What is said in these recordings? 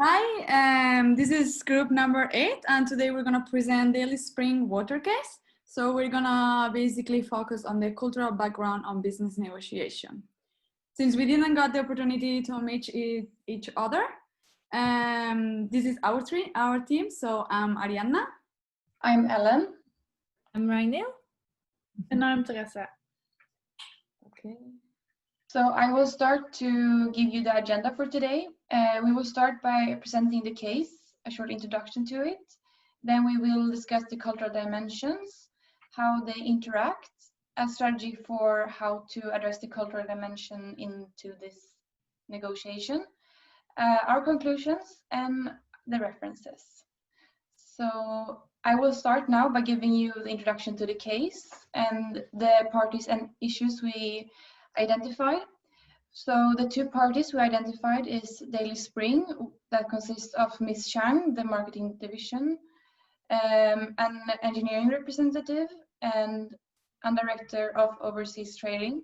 Hi, this is group number 8, and today we're gonna present Daily Spring water case. So we're gonna basically focus on the cultural background on business negotiation. Since we didn't got the opportunity to meet each other, this is our team. So I'm Arianna. I'm Ellen. I'm Ragnhild. And I'm Teresa. Okay. So I will start to give you the agenda for today. We will start by presenting the case, a short introduction to it. Then we will discuss the cultural dimensions, how they interact, a strategy for how to address the cultural dimension into this negotiation, our conclusions, and the references. So I will start now by giving you the introduction to the case and the parties and issues we identified. So the two parties we identified is Daily Spring, that consists of Ms. Chang, the marketing division, an engineering representative, and a director of overseas trading.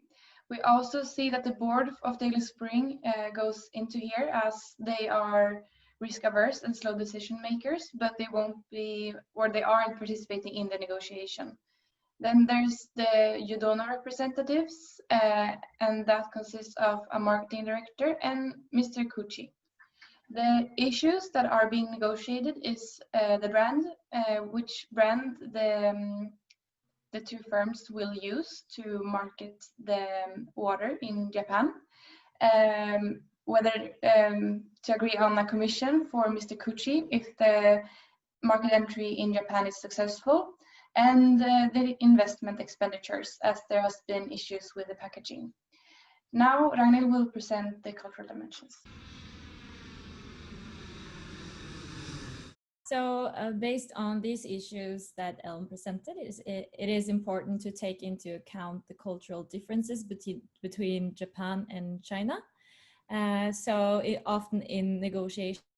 We also see that the board of Daily Spring goes into here, as they are risk averse and slow decision makers, but they won't be, or they aren't participating in the negotiation. Then there's the Udona representatives, and that consists of a marketing director and Mr. Kuchi. The issues that are being negotiated is the brand, which brand the two firms will use to market the water in Japan, whether to agree on a commission for Mr. Kuchi if the market entry in Japan is successful, and the investment expenditures, as there has been issues with the packaging. Now Ragnhild will present the cultural dimensions. So based on these issues that Ellen presented, it is important to take into account the cultural differences between Japan and China. So often in negotiation,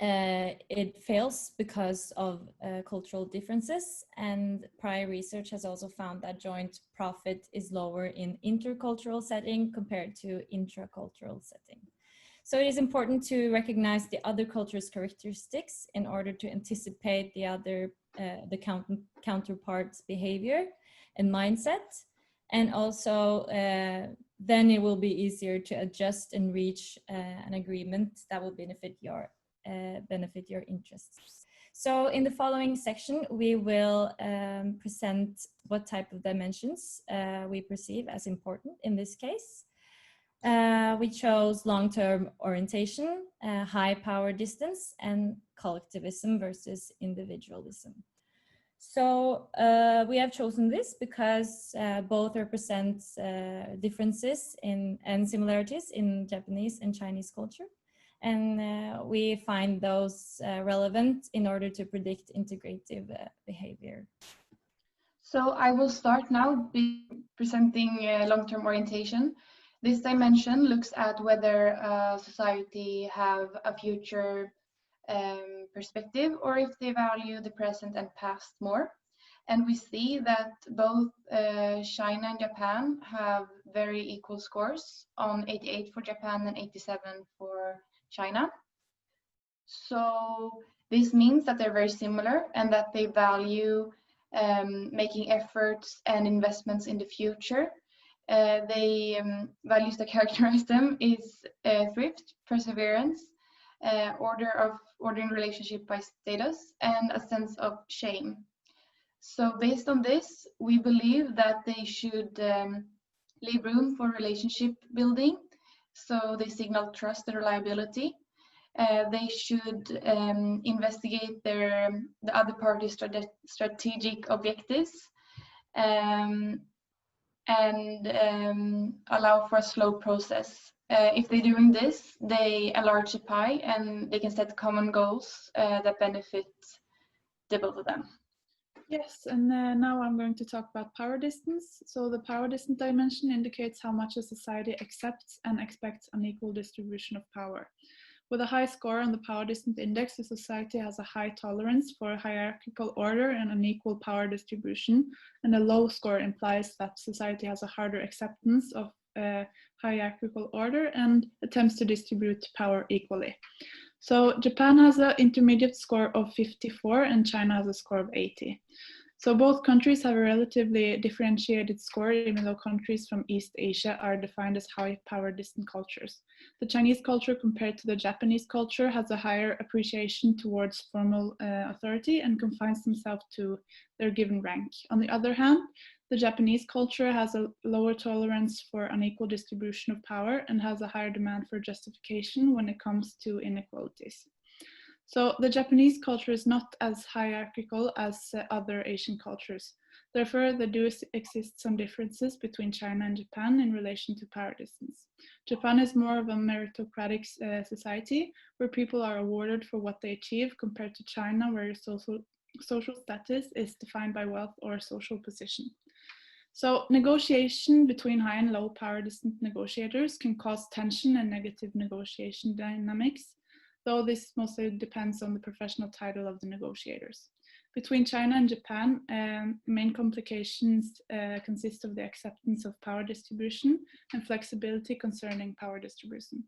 it fails because of cultural differences, and prior research has also found that joint profit is lower in intercultural setting compared to intracultural setting. So it is important to recognize the other culture's characteristics in order to anticipate the counterpart's behavior and mindset, and also then it will be easier to adjust and reach an agreement that will benefit your interests. So in the following section, we will present what type of dimensions we perceive as important in this case. We chose long-term orientation, high power distance, and collectivism versus individualism. So we have chosen this because both represent differences and similarities in Japanese and Chinese culture. And we find those relevant in order to predict integrative behavior. So I will start now presenting long-term orientation. This dimension looks at whether society have a future perspective, or if they value the present and past more. And we see that both China and Japan have very equal scores, on 88 for Japan and 87 for China. So this means that they're very similar and that they value making efforts and investments in the future. Values that characterize them is thrift, perseverance, ordering relationship by status, and a sense of shame. So based on this, we believe that they should leave room for relationship building. So they signal trust and reliability. They should investigate the other party's strategic objectives, and allow for a slow process. If they're doing this, they enlarge the pie and they can set common goals that benefit the both of them. Yes, and now I'm going to talk about power distance. So the power distance dimension indicates how much a society accepts and expects an equal distribution of power. With a high score on the power distance index, the society has a high tolerance for a hierarchical order and an equal power distribution, and a low score implies that society has a harder acceptance of hierarchical order and attempts to distribute power equally. So Japan has an intermediate score of 54 and China has a score of 80. So both countries have a relatively differentiated score, even though countries from East Asia are defined as high power distant cultures. The Chinese culture compared to the Japanese culture has a higher appreciation towards formal authority and confines themselves to their given rank. On the other hand, the Japanese culture has a lower tolerance for unequal distribution of power and has a higher demand for justification when it comes to inequalities. So the Japanese culture is not as hierarchical as other Asian cultures. Therefore, there do exist some differences between China and Japan in relation to power distance. Japan is more of a meritocratic society where people are awarded for what they achieve, compared to China, where social status is defined by wealth or social position. So negotiation between high and low power distant negotiators can cause tension and negative negotiation dynamics, though this mostly depends on the professional title of the negotiators. Between China and Japan, main complications consist of the acceptance of power distribution and flexibility concerning power distribution.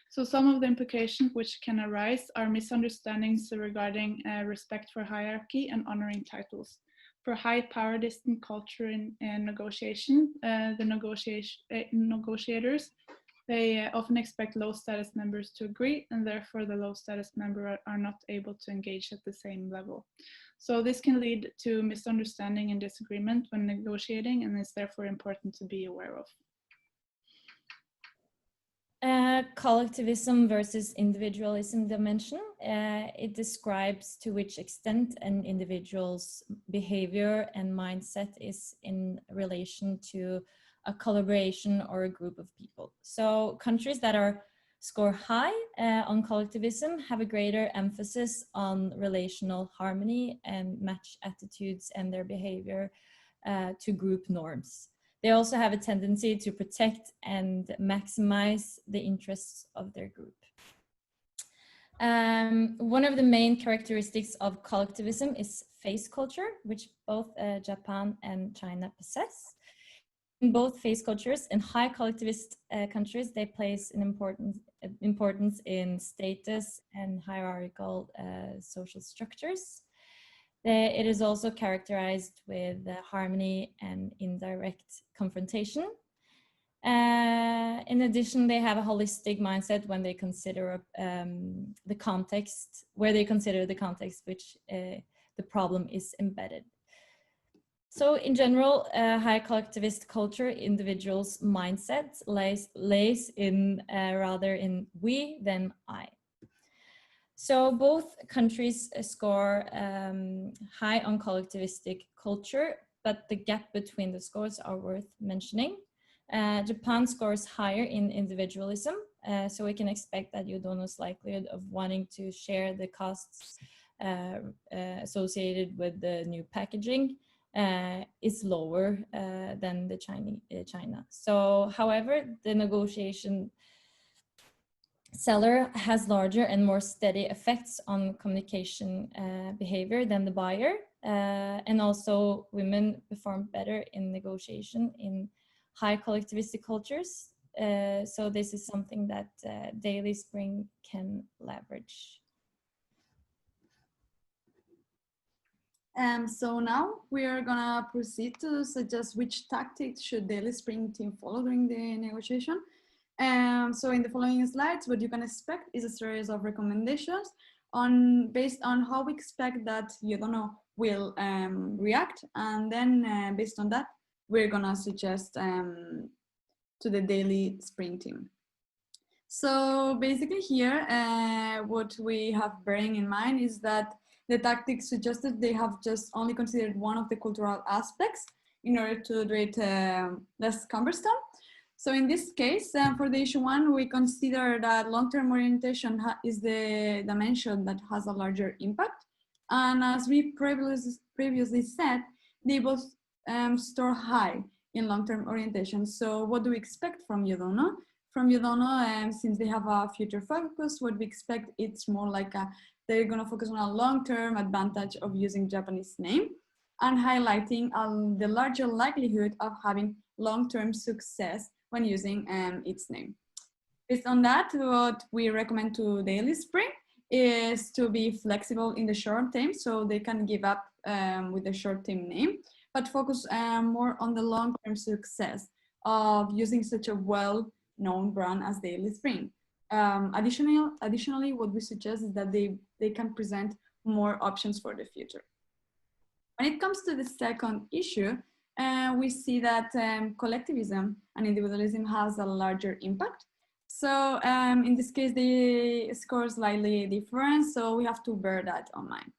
So some of the implications which can arise are misunderstandings regarding respect for hierarchy and honoring titles. For high power distant culture in negotiation, the negotiators, they often expect low status members to agree, and therefore the low status members are not able to engage at the same level. So this can lead to misunderstanding and disagreement when negotiating, and is therefore important to be aware of. Collectivism versus individualism dimension. It describes to which extent an individual's behavior and mindset is in relation to a collaboration or a group of people. So countries that score high on collectivism have a greater emphasis on relational harmony and match attitudes and their behavior to group norms. They also have a tendency to protect and maximize the interests of their group. One of the main characteristics of collectivism is face culture, which both Japan and China possess. In both face cultures, in high collectivist countries, they place an importance in status and hierarchical social structures. It is also characterized with harmony and indirect confrontation. In addition, they have a holistic mindset when they consider the context, which the problem is embedded. So in general, high collectivist culture, individuals' mindset lays in rather in we than I. So both countries score high on collectivistic culture, but the gap between the scores are worth mentioning. Japan scores higher in individualism, so we can expect that Yodono's likelihood of wanting to share the costs associated with the new packaging is lower than the China. So, however, the negotiation seller has larger and more steady effects on communication behavior than the buyer, and also women perform better in negotiation in high collectivistic cultures. So this is something that Daily Spring can leverage. So now we are gonna proceed to suggest which tactics should Daily Spring team follow during the negotiation. So in the following slides, what you can expect is a series of recommendations based on how we expect that Yodono will react, and then based on that, we're gonna suggest to the Daily Spring team. So basically here, what we have bearing in mind is that the tactics suggested, they have just only considered one of the cultural aspects in order to do it less cumbersome. So in this case, for the issue 1, we consider that long-term orientation is the dimension that has a larger impact. And as we previously said, they both store high in long-term orientation. So what do we expect from Yodono? From Yodono, since they have a future focus, what we expect, it's more like they're gonna focus on a long-term advantage of using Japanese name and highlighting the larger likelihood of having long-term success when using its name. Based on that, what we recommend to Daily Spring is to be flexible in the short term, so they can give up with the short term name, but focus more on the long-term success of using such a well-known brand as Daily Spring. Additionally, what we suggest is that they can present more options for the future. When it comes to the second issue, we see that collectivism and individualism has a larger impact. So in this case, the score is slightly different, so we have to bear that in mind.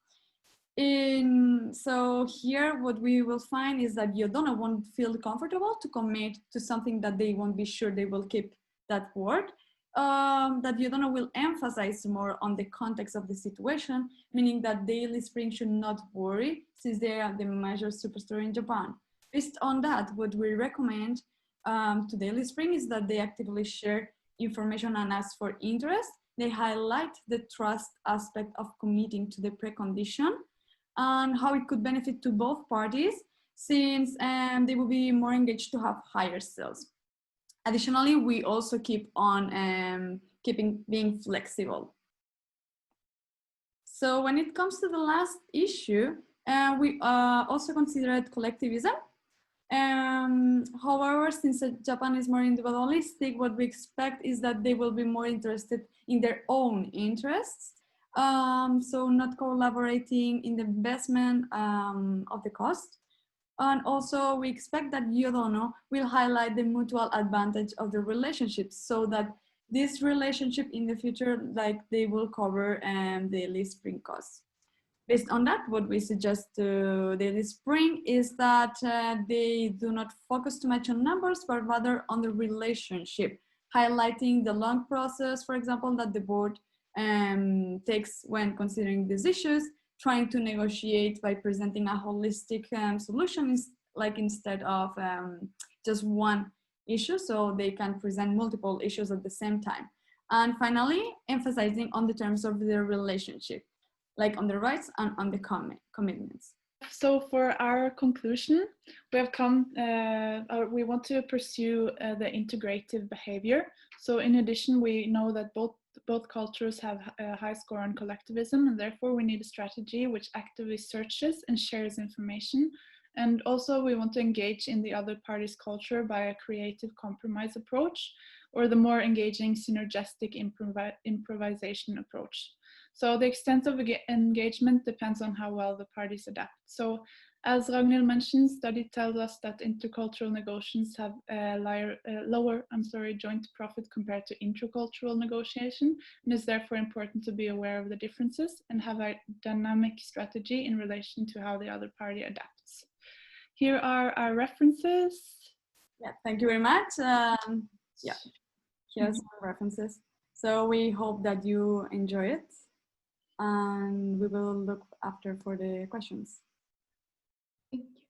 So here, what we will find is that your donor won't feel comfortable to commit to something that they won't be sure they will keep that word. That your donor will emphasize more on the context of the situation, meaning that Daily Spring should not worry since they are the major superstore in Japan. Based on that, what we recommend to Daily Spring is that they actively share information and ask for interest. They highlight the trust aspect of committing to the precondition and how it could benefit to both parties since they will be more engaged to have higher sales. Additionally, we also keep on being flexible. So when it comes to the last issue, we also considered collectivism. However, since Japan is more individualistic, what we expect is that they will be more interested in their own interests. So not collaborating in the investment of the cost. And also we expect that Yodono will highlight the mutual advantage of the relationship so that this relationship in the future, like they will cover Daily Spring costs. Based on that, what we suggest to Daily Spring is that they do not focus too much on numbers, but rather on the relationship, highlighting the long process, for example, that the board takes when considering these issues, trying to negotiate by presenting a holistic solution, like instead of just one issue, so they can present multiple issues at the same time. And finally, emphasizing on the terms of their relationship, like on the rights and on the commitments. So for our conclusion, we have we want to pursue the integrative behavior. So in addition, we know that both cultures have a high score on collectivism, and therefore we need a strategy which actively searches and shares information. And also we want to engage in the other party's culture by a creative compromise approach, or the more engaging synergistic improvisation approach. So the extent of engagement depends on how well the parties adapt. So as Ragnhild mentioned, study tells us that intercultural negotiations have a lower joint profit compared to intracultural negotiation, and is therefore important to be aware of the differences and have a dynamic strategy in relation to how the other party adapts. Here are our references. Yeah, thank you very much. Yeah, here's some references. So we hope that you enjoy it, and we will look after for the questions. Thank you.